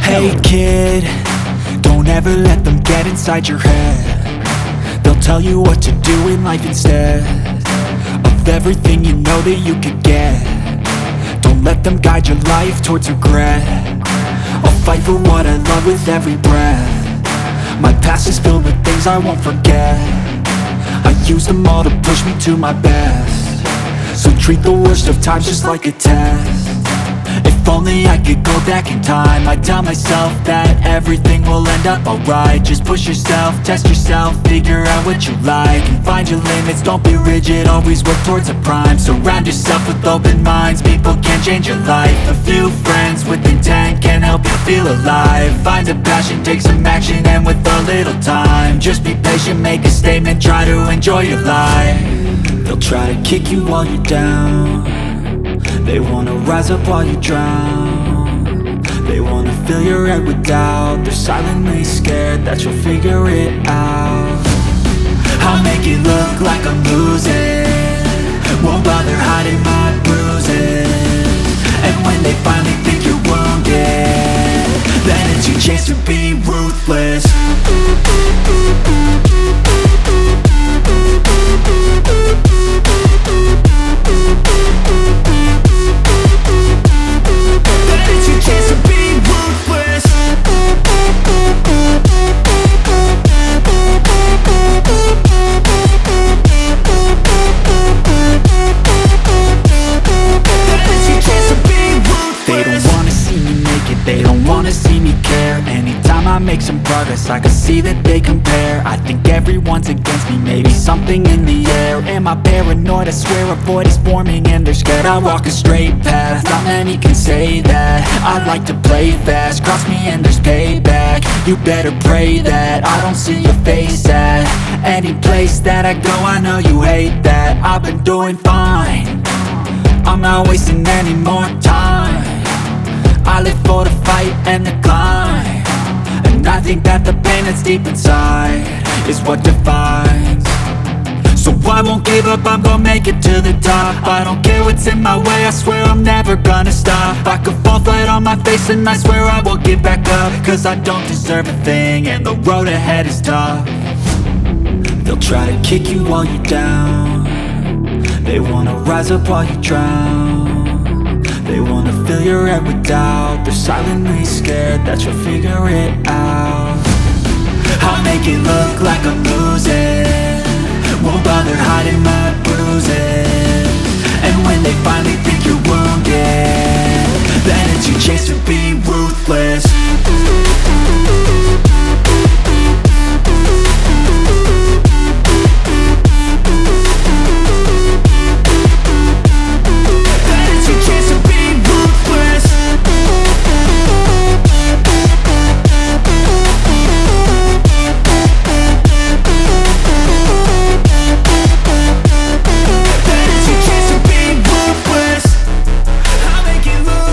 Hey kid, don't ever let them get inside your head. They'll tell you what to do in life instead of everything you know that you could get. Don't let them guide your life towards regret. I'll fight for what I love with every breath. My past is filled with things I won't forget. I use them all to push me to my best. So treat the worst of times just like a test. If only I could go back in time, I'd tell myself that everything will end up alright. Just push yourself, test yourself, figure out what you like, and find your limits, don't be rigid, always work towards a prime. Surround yourself with open minds, people can change your life. A few friends with intent can help you feel alive. Find a passion, take some action, and with a little time, just be patient, make a statement, try to enjoy your life. They'll try to kick you while you're down. They wanna rise up while you drown. They wanna fill your head with doubt. They're silently scared that you'll figure it out. I'll make it look like I'm losing, won't bother hiding my bruises. And when they finally think you're wounded, then it's your chance to be ruthless. Chance to be ruthless. They don't wanna see me make it, they don't wanna see me care. Anytime I make some progress, I can see that they compare. I think everyone's against me, maybe something in the air. Am I paranoid? I swear a void is forming and they're scared. I walk a straight path, not many can say that. I like to play fast, cross me and there's payback. You better pray that I don't see your face at any place that I go. I know you hate that. I've been doing fine, I'm not wasting any more time. I live for the fight and the climb, and I think that the pain that's deep inside is what defines. So I won't give up, I'm gonna make it to the top. I don't care what's in my way, I swear I'm never gonna stop. I could fall flat on my face and I swear I will get back up, cause I don't deserve a thing and the road ahead is tough. They'll try to kick you while you're down. They wanna rise up while you drown. They wanna fill your head with doubt. They're silently scared that you'll figure it out. I'll make it look like I'm losing, won't bother hiding my bruises.